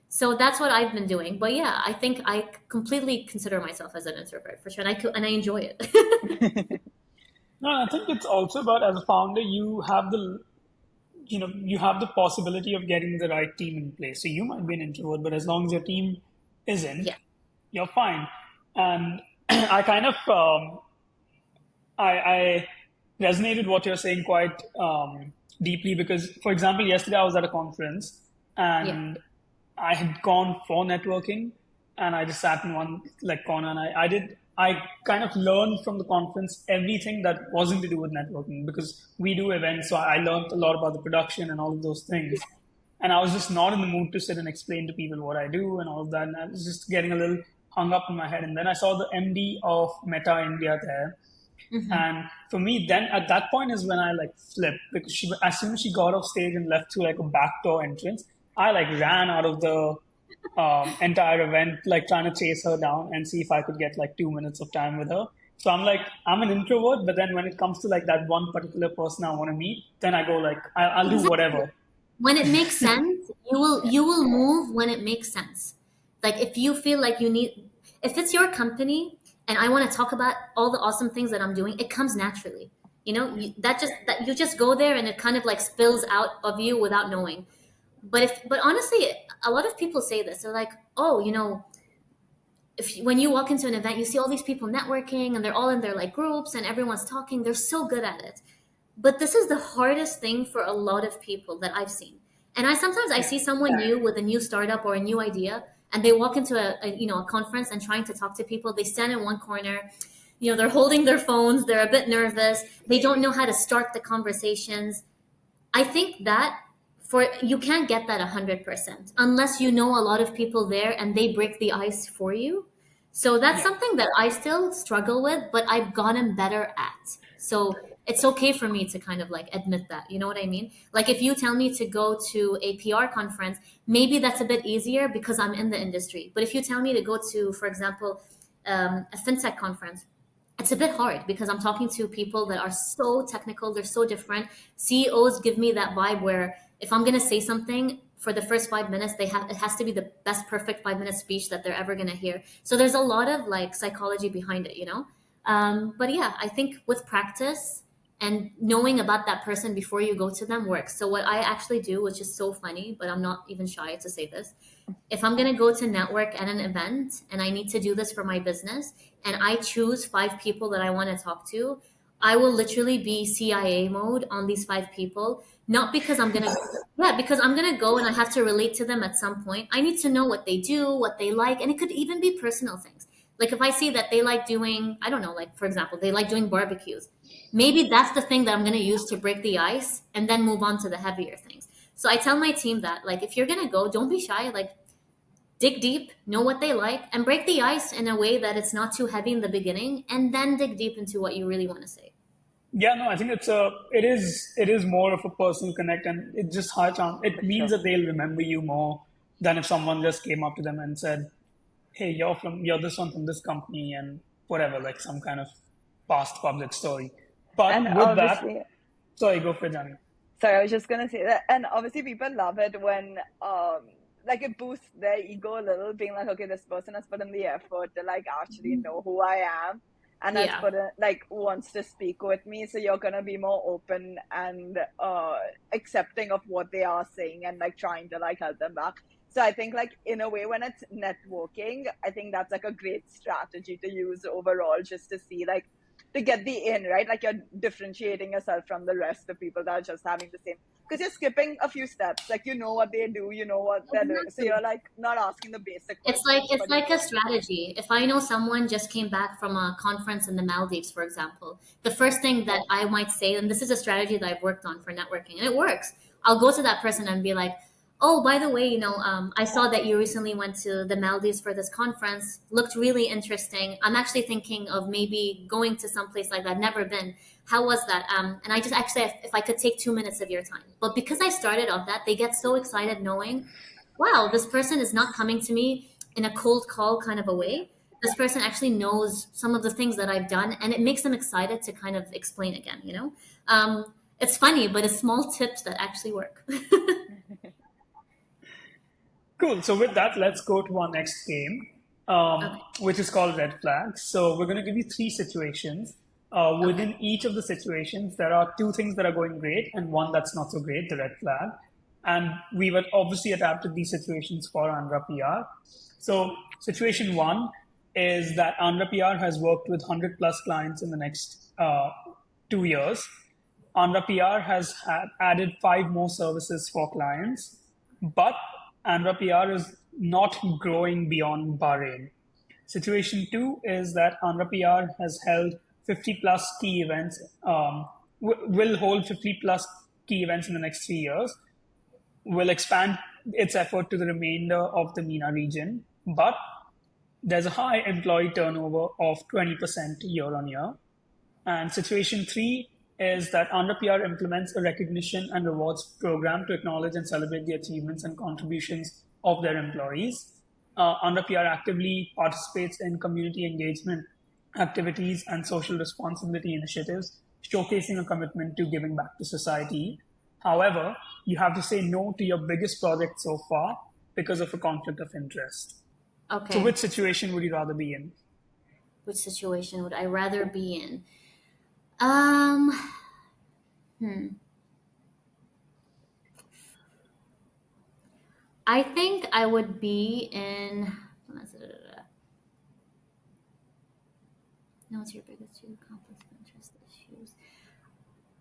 So that's what I've been doing. But yeah, I think I completely consider myself as an introvert for sure, and I enjoy it. No, I think it's also about as a founder, you have you have the possibility of getting the right team in place. So you might be an introvert, but as long as your team isn't, Yeah. you're fine. And I kind of I resonated what you're saying quite deeply because, for example, yesterday I was at a conference Yeah. and I had gone for networking and I just sat in one like corner and I kind of learned from the conference everything that wasn't to do with networking because we do events. So I learned a lot about the production and all of those things. And I was just not in the mood to sit and explain to people what I do and all of that. And I was just getting a little hung up in my head. And then I saw the MD of Meta India there. Hmm. And for me, then at that point is when I like flipped because as soon as she got off stage and left through like a backdoor entrance, I like ran out of the entire event, like trying to chase her down and see if I could get like 2 minutes of time with her. So I'm an introvert, but then when it comes to like that one particular person I want to meet, then I go like, I'll do Exactly. whatever. When it makes sense, you will move when it makes sense. Like if you feel like you need, if it's your company and I want to talk about all the awesome things that I'm doing, it comes naturally. That you just go there and it kind of like spills out of you without knowing. But honestly, a lot of people say this. They're like, oh, when you walk into an event, you see all these people networking and they're all in their like groups and everyone's talking. They're so good at it. But this is the hardest thing for a lot of people that I've seen. And I Yeah. see someone new with a new startup or a new idea, and they walk into a conference and trying to talk to people. They stand in one corner, they're holding their phones. They're a bit nervous. They don't know how to start the conversations. I think that for you can't get that 100% unless you know a lot of people there and they break the ice for you. So that's Yeah. something that I still struggle with, but I've gotten better at. So it's okay for me to kind of like admit that. You know what I mean? Like if you tell me to go to a PR conference, maybe that's a bit easier because I'm in the industry. But if you tell me to go to, for example, a fintech conference, it's a bit hard because I'm talking to people that are so technical, they're so different. CEOs give me that vibe where if I'm going to say something for the first 5 minutes, it has to be the best perfect 5 minute speech that they're ever going to hear. So there's a lot of like psychology behind it. But yeah, I think with practice and knowing about that person before you go to them works. So what I actually do, which is so funny, but I'm not even shy to say this, if I'm going to go to network at an event and I need to do this for my business and I choose 5 people that I want to talk to, I will literally be CIA mode on these 5 people. Not because I'm going to, yeah, because I'm going to go and I have to relate to them at some point. I need to know what they do, what they like, and it could even be personal things. Like if I see that they like doing, I don't know, like for example, they like doing barbecues. Maybe that's the thing that I'm going to use to break the ice and then move on to the heavier things. So I tell my team that, like, if you're going to go, don't be shy. Like, dig deep, know what they like, and break the ice in a way that it's not too heavy in the beginning, and then dig deep into what you really want to say. Yeah, no, I think it is more of a personal connect, and it just high chance. It For means sure. that they'll remember you more than if someone just came up to them and said, "Hey, you're this one from this company," and whatever, like some kind of past public story. And But with that, obviously, sorry, go for it, Johnny. sorry, I was just gonna say that, and obviously people love it when like it boosts their ego a little, being like, okay, this person has put in the effort to like actually know who I am and has Yeah. put in like wants to speak with me. So you're gonna be more open and accepting of what they are saying and like trying to like help them back. So I think like in a way when it's networking, I think that's like a great strategy to use overall just to see like to get the in, right? Like you're differentiating yourself from the rest of people that are just having the same, because you're skipping a few steps. Like you know what they do, you know what they're doing. So Exactly. you're like not asking the basic It's like questions, it's but you like a know. strategy. If I know someone just came back from a conference in the Maldives, for example, the first thing that I might say, and this is a strategy that I've worked on for networking, and it works. I'll go to that person and be like, "Oh, by the way, I saw that you recently went to the Maldives for this conference. Looked really interesting. I'm actually thinking of maybe going to some place like that. Never been. How was that? And I just actually, if I could take 2 minutes of your time, but because I started off that, they get so excited knowing, wow, this person is not coming to me in a cold call kind of a way. This person actually knows some of the things that I've done, and it makes them excited to kind of explain again. It's funny, but it's small tips that actually work. Cool. So with that, let's go to our next game, Okay. which is called Red Flags. So we're going to give you three situations. Okay. Within each of the situations, there are two things that are going great and one that's not so great, the red flag. And we would obviously adapted these situations for Andra PR. So situation one is that Andra PR has worked with 100 plus clients in the next 2 years. Andra PR has added five more services for clients, but Andra PR is not growing beyond Bahrain. Situation two is that Andhra PR has held 50 plus key events, will hold 50 plus key events in the next 3 years, will expand its effort to the remainder of the MENA region, but there's a high employee turnover of 20% year on year. And situation three is that Andhra PR implements a recognition and rewards program to acknowledge and celebrate the achievements and contributions of their employees. Andhra PR actively participates in community engagement activities and social responsibility initiatives, showcasing a commitment to giving back to society. However, you have to say no to your biggest project so far because of a conflict of interest. So, Okay. which situation would you rather be in? Which situation would I rather be in? Um, hmm. I think I would be in. No, what's your biggest two conflicts of interest issues?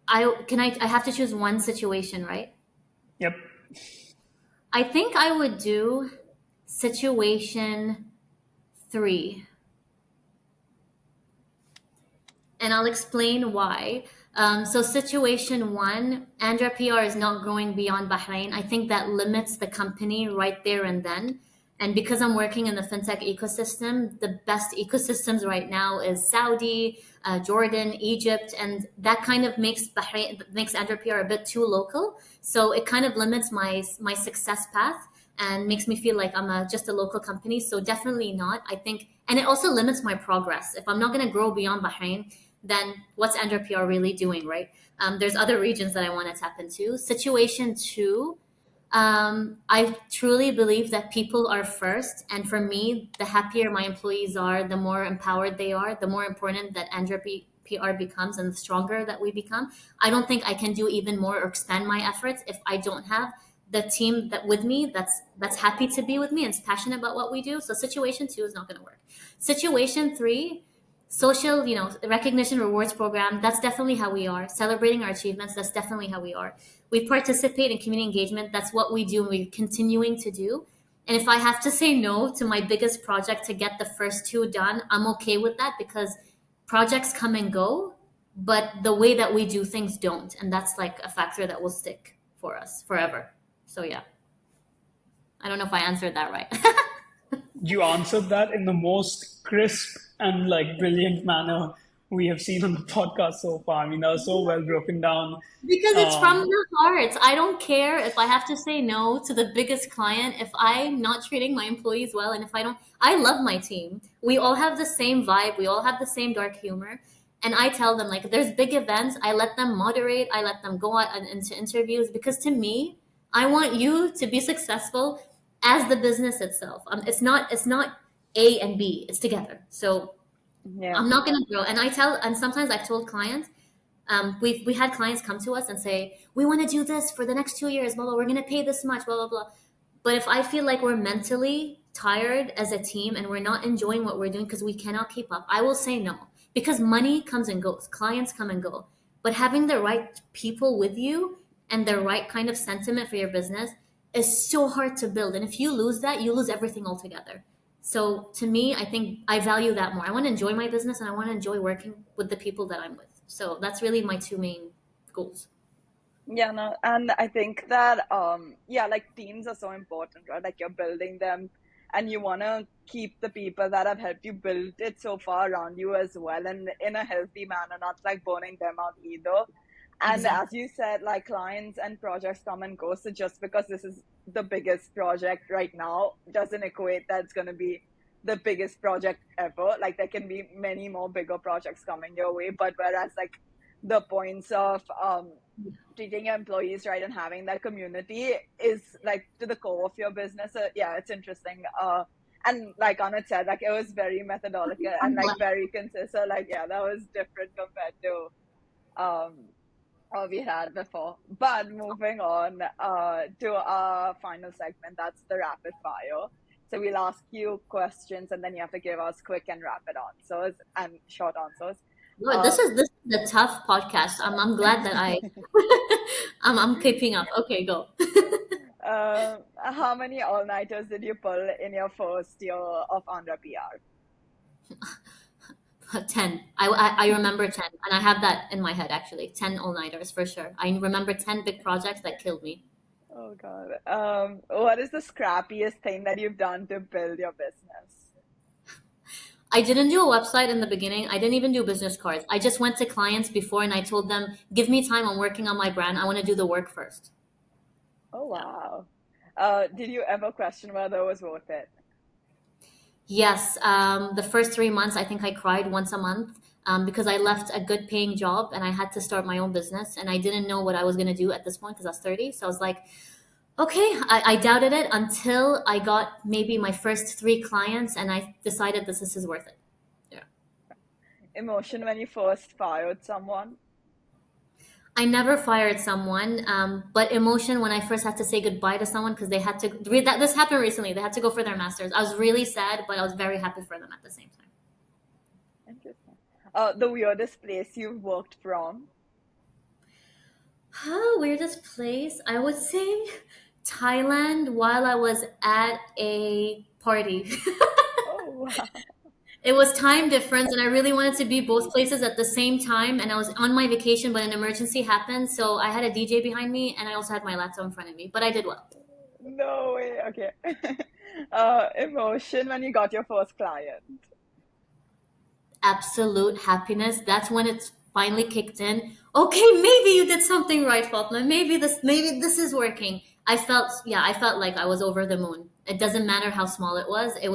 I have to choose one situation, right? Yep. I think I would do situation three, and I'll explain why. So, situation one, Andra PR is not growing beyond Bahrain. I think that limits the company right there and then. And because I'm working in the fintech ecosystem, the best ecosystems right now is Saudi, Jordan, Egypt, and that kind of makes Andra PR a bit too local. So it kind of limits my success path and makes me feel like I'm just a local company. So definitely not. I think, and it also limits my progress. If I'm not going to grow beyond Bahrain, then what's Andra PR really doing, right? There's other regions that I want to tap into. Situation two, I truly believe that people are first. And for me, the happier my employees are, the more empowered they are, the more important that Andra PR becomes and the stronger that we become. I don't think I can do even more or expand my efforts if I don't have the team that with me that's happy to be with me and is passionate about what we do. So situation two is not going to work. Situation three, social, recognition rewards program, that's definitely how we are. Celebrating our achievements, that's definitely how we are. We participate in community engagement, that's what we do and we're continuing to do. And if I have to say no to my biggest project to get the first two done, I'm okay with that because projects come and go, but the way that we do things don't, and that's like a factor that will stick for us forever. So yeah, I don't know if I answered that right. You answered that in the most crisp and like brilliant manner we have seen on the podcast so far. I mean, that was so well broken down. Because it's from Um, the heart. I don't care if I have to say no to the biggest client, if I'm not treating my employees well, and if I don't, I love my team. We all have the same vibe, we all have the same dark humor. And I tell them, like, if there's big events, I let them moderate, I let them go out into interviews because to me, I want you to be successful as the business itself. It's not A and B, it's together. So Yeah. I'm not gonna grow. And and sometimes I've told clients, we had clients come to us and say, we want to do this for the next 2 years, blah blah. We're gonna pay this much, blah blah blah. But if I feel like we're mentally tired as a team and we're not enjoying what we're doing because we cannot keep up, I will say no. Because money comes and goes, clients come and go. But having the right people with you and the right kind of sentiment for your business is so hard to build. And if you lose that, you lose everything altogether. So to me, I think I value that more. I want to enjoy my business and I want to enjoy working with the people that I'm with. So that's really my two main goals. Yeah, no, and I think that yeah, like teams are so important, right? Like you're building them and you want to keep the people that have helped you build it so far around you as well and in a healthy manner, not like burning them out either. And as Exactly. you said, like clients and projects come and go. So just because this is the biggest project right now doesn't equate that it's going to be the biggest project ever. Like there can be many more bigger projects coming your way. But whereas like the points of treating your employees right and having that community is like to the core of your business. Yeah, it's interesting. And like Anand said, like it was very methodological and I'm like glad. very consistent. Like yeah, that was different compared to what we had before. But moving on to our final segment, that's the rapid fire. So we'll ask you questions and then you have to give us quick and rapid answers and short answers. Lord, Um, this is a tough podcast. I'm glad that I'm keeping up. Okay, go. how many all-nighters did you pull in your first year of Andra PR? 10. I remember 10, and I have that in my head actually. 10 all-nighters for sure. I remember 10 big projects that killed me. Oh God. What is the scrappiest thing that you've done to build your business? I didn't do a website in the beginning. I didn't even do business cards. I just went to clients before and I told them, "Give me time. I'm working on my brand. I want to do the work first." Oh Yeah. wow. Did you ever question whether it was worth it? Yes, the first 3 months, I think I cried once a month because I left a good paying job and I had to start my own business. And I didn't know what I was going to do at this point because I was 30. So I was like, okay, I doubted it until I got maybe my first three clients and I decided this is worth it. Yeah. Emotion when you first fired someone? I never fired someone, but emotion when I first had to say goodbye to someone because they had to read that. This happened recently. They had to go for their masters. I was really sad, but I was very happy for them at the same time. Interesting. The weirdest place you've worked from? Weirdest place? I would say Thailand while I was at a party. Oh wow. It was time difference, and I really wanted to be both places at the same time. And I was on my vacation, but an emergency happened. So I had a DJ behind me, and I also had my laptop in front of me. But I did well. No way. Okay. Emotion when you got your first client. Absolute happiness. That's when it's finally kicked in. Okay, maybe you did something right, Fatma. Maybe this is working. I felt like I was over the moon. It doesn't matter how small it was. It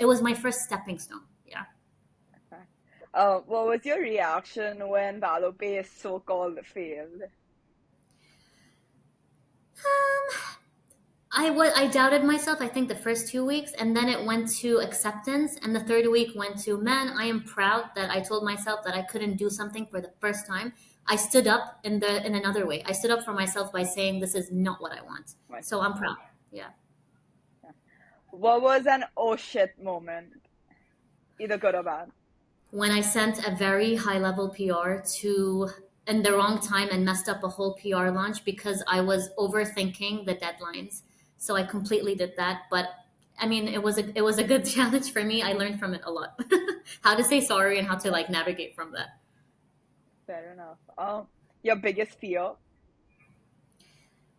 was my first stepping stone. Yeah. Okay. What was your reaction when Valopay so-called failed? I doubted myself, I think the first 2 weeks, and then it went to acceptance, and the third week went to, man, I am proud that I told myself that I couldn't do something for the first time. I stood up in another way. I stood up for myself by saying this is not what I want. Like, So I'm proud. Yeah. what was an oh shit moment, either good or bad? When I sent a very high level PR to in the wrong time and messed up a whole PR launch because I was overthinking the deadlines. So I completely did that. But I mean, it was a good challenge for me. I learned from it a lot. How to say sorry and how to like navigate from that. Fair enough. Your biggest fear?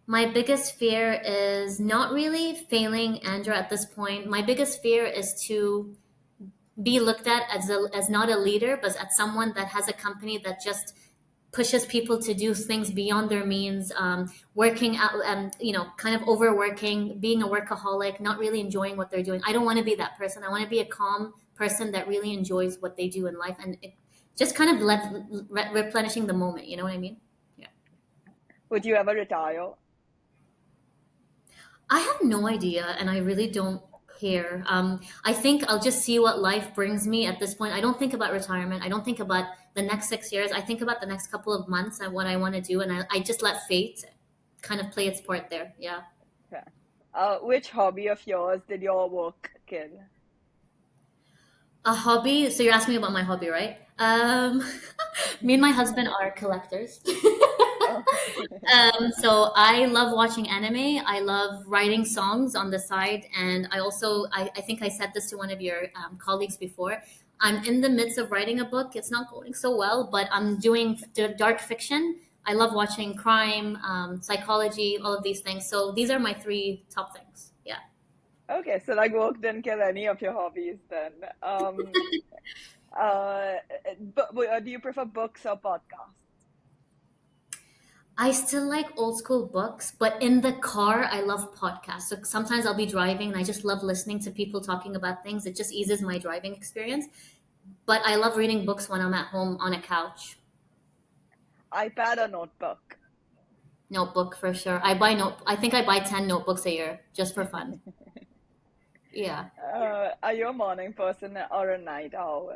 My biggest fear is not really failing Andra at this point. My biggest fear is to be looked at as not a leader, but as someone that has a company that just pushes people to do things beyond their means, working out, kind of overworking, being a workaholic, not really enjoying what they're doing. I don't want to be that person. I want to be a calm person that really enjoys what they do in life and it just kind of replenishing the moment. You know what I mean? Yeah. Would you ever retire? I have no idea, and I really don't care. I think I'll just see what life brings me at this point. I don't think about retirement. I don't think about the next 6 years. I think about the next couple of months and what I want to do, and I just let fate kind of play its part there. Yeah. Okay. Which hobby of yours did your work kill? A hobby. So you're asking me about my hobby, right? Me and my husband are collectors. Oh, So I love watching anime. I love writing songs on the side, and I think I said this to one of your colleagues before. I'm in the midst of writing a book. It's not going so well, but I'm doing dark fiction. I love watching crime, psychology, all of these things. So these are my three top things. Yeah. okay, so like work didn't kill any of your hobbies then. Uh, do you prefer books or podcasts? I still like old school books, but in the car, I love podcasts. So sometimes I'll be driving and I just love listening to people talking about things. It just eases my driving experience. But I love reading books when I'm at home on a couch. iPad or notebook? Notebook for sure. I think I buy 10 notebooks a year just for fun. Yeah. Are you a morning person or a night owl?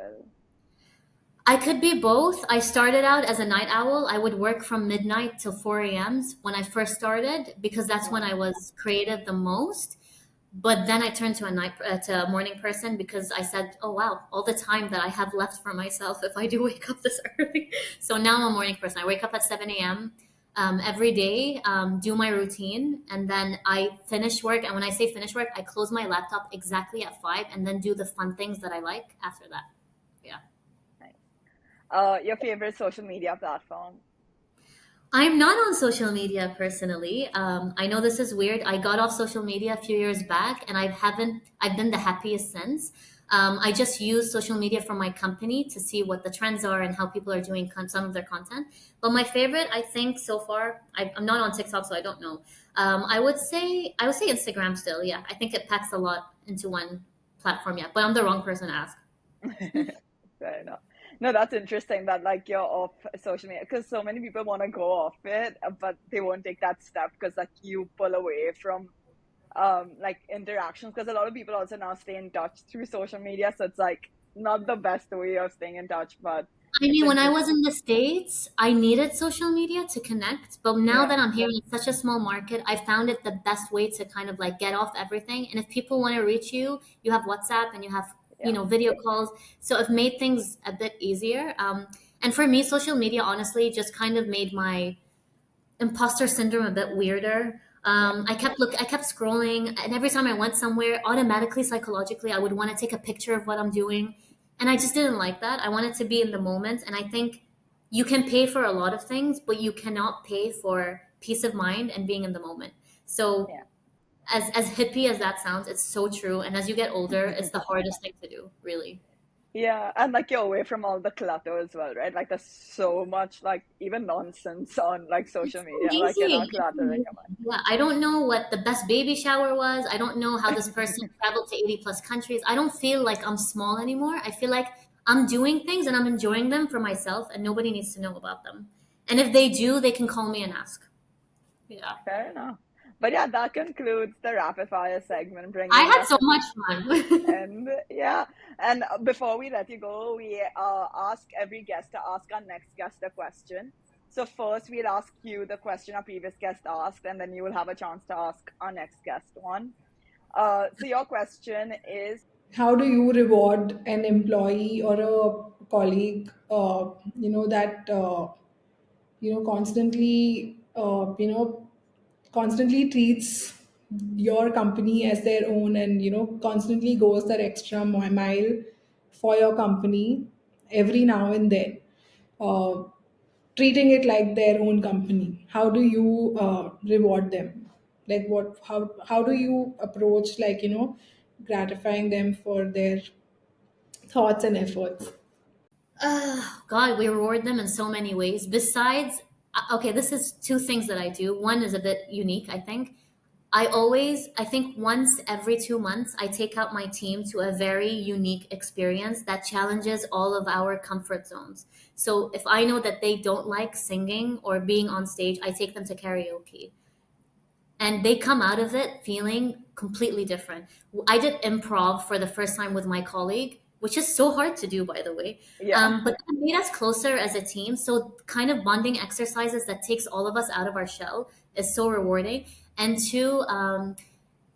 I could be both. I started out as a night owl. I would work from midnight till 4 a.m. when I first started because that's when Wow. I was creative the most. But then I turned to a morning person because I said, "Oh wow, all the time that I have left for myself if I do wake up this early." So now I'm a morning person. I wake up at 7 a.m. Every day, do my routine, and then I finish work. And when I say finish work, I close my laptop exactly at 5, and then do the fun things that I like after that. Yeah. Nice. Your favorite social media platform? I'm not on social media personally. I know this is weird. I got off social media a few years back, and I've been the happiest since. I just use social media for my company to see what the trends are and how people are doing some of their content. But my favorite, I think, so far, I'm not on TikTok, so I don't know. I would say Instagram still. Yeah, I think it packs a lot into one platform. Yeah, but I'm the wrong person to ask. Fair enough. No, that's interesting that like you're off social media because so many people want to go off it, but they won't take that step because like you pull away from like interactions because a lot of people also now stay in touch through social media. So it's like not the best way of staying in touch, but I it's mean, when I was interesting. in the States, I needed social media to connect. But now Yeah, that I'm here in such a small market, I found it the best way to kind of like get off everything. And if people want to reach you, you have WhatsApp and you have, yeah, video calls. So it made things a bit easier. And for me, social media honestly just kind of made my imposter syndrome a bit weirder. yeah. I kept scrolling, and every time I went somewhere, automatically, psychologically, I would want to take a picture of what I'm doing, and I just didn't like that. I wanted to be in the moment, and I think you can pay for a lot of things, but you cannot pay for peace of mind and being in the moment. So, Yeah. as hippie as that sounds, it's so true. And as you get older, it's the hardest thing to do, really. Yeah, and like you're away from all the clutter as well, right? Like there's so much like even nonsense on like social It's media. Like you're amazing. not It's cluttering amazing. your mind. Yeah, I don't know what the best baby shower was. I don't know how this person traveled to 80 plus countries. I don't feel like I'm small anymore. I feel like I'm doing things and I'm enjoying them for myself, and nobody needs to know about them. And if they do, they can call me and ask. Yeah. Fair enough. But yeah, that concludes the rapid fire segment, I bringing had us so to much the fun. end. Yeah, and before we let you go, we ask every guest to ask our next guest a question. So first, we'll ask you the question our previous guest asked, and then you will have a chance to ask our next guest one. So your question is, how do you reward an employee or a colleague that constantly constantly treats your company as their own, and constantly goes that extra mile for your company every now and then, uh, treating it like their own company? How do you reward them? Like what how do you approach, like, gratifying them for their thoughts and efforts? God, we reward them in so many ways. Besides, okay, this is two things that I do. One is a bit unique, I think. I think once every 2 months, I take out my team to a very unique experience that challenges all of our comfort zones. So if I know that they don't like singing or being on stage, I take them to karaoke, and they come out of it feeling completely different. I did improv for the first time with my colleague, which is so hard to do, by the way. yeah, But that made us closer as a team. So, kind of bonding exercises that takes all of us out of our shell is so rewarding. And two,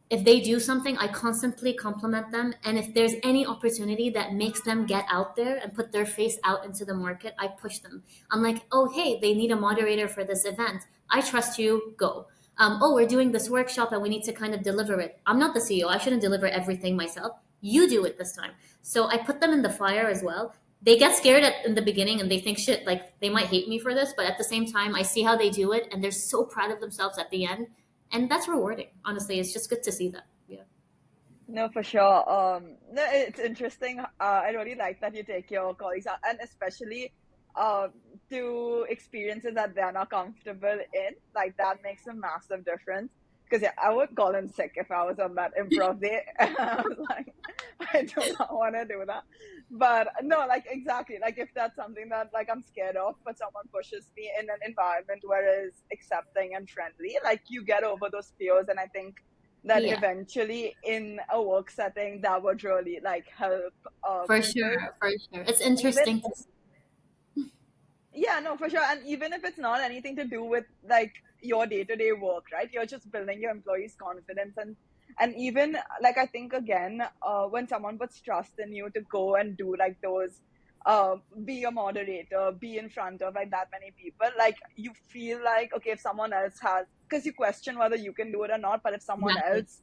if they do something, I constantly compliment them. And if there's any opportunity that makes them get out there and put their face out into the market, I push them. I'm like, oh, hey, they need a moderator for this event. I trust you, go. Oh, we're doing this workshop and we need to kind of deliver it. I'm not the CEO. I shouldn't deliver everything myself. You do it this time. So I put them in the fire as well. They get scared in the beginning and they think shit, like they might hate me for this, but at the same time, I see how they do it and they're so proud of themselves at the end, and that's rewarding. Honestly, it's just good to see that. Yeah. no, for sure. No, it's interesting. I really like that you take your colleagues out, and especially uh, to experiences that they're not comfortable in. Like that makes a massive difference. Because yeah, I would call in sick if I was on that improv day. I was like, I do not want to do that. But no, like exactly. Like if that's something that like I'm scared of, but someone pushes me in an environment where it's accepting and friendly, like you get over those fears. And I think that Yeah, eventually in a work setting that would really like help for people. sure, for sure. It's Even interesting to yeah, no, for sure. And even if it's not anything to do with like your day-to-day work, right? You're just building your employees' confidence and even like I think again, when someone puts trust in you to go and do like those be a moderator, be in front of like that many people, like you feel like okay, if someone else has because you question whether you can do it or not, but if someone exactly. else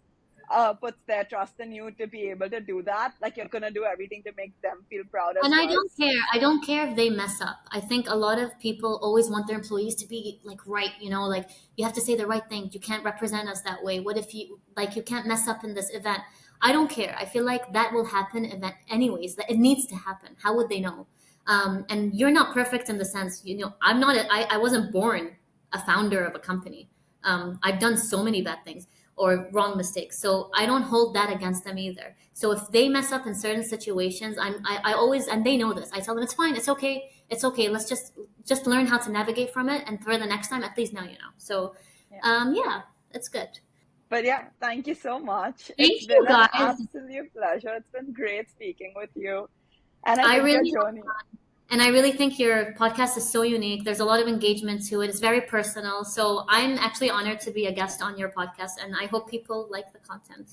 puts their trust in you to be able to do that, like you're gonna do everything to make them feel proud as And I well. don't care. I don't care if they mess up. I think a lot of people always want their employees to be like right, like you have to say the right thing. You can't represent us that way. What if you can't mess up in this event? I don't care. I feel like that will happen event anyways. That it needs to happen. How would they know? And you're not perfect in the sense, I'm not. I wasn't born a founder of a company. I've done so many bad things or wrong mistakes. So I don't hold that against them either. So if they mess up in certain situations, I always, and they know this. I tell them it's fine, it's okay, it's okay. Let's just learn how to navigate from it, and for the next time, at least now you know. So, Yeah. yeah, it's good. But yeah, thank you so much. Thank It's you been an guys. absolute pleasure. It's been great speaking with you. And I I think your really journey, and I really think your podcast is so unique. There's a lot of engagement to it. It's very personal. So I'm actually honored to be a guest on your podcast, and I hope people like the content.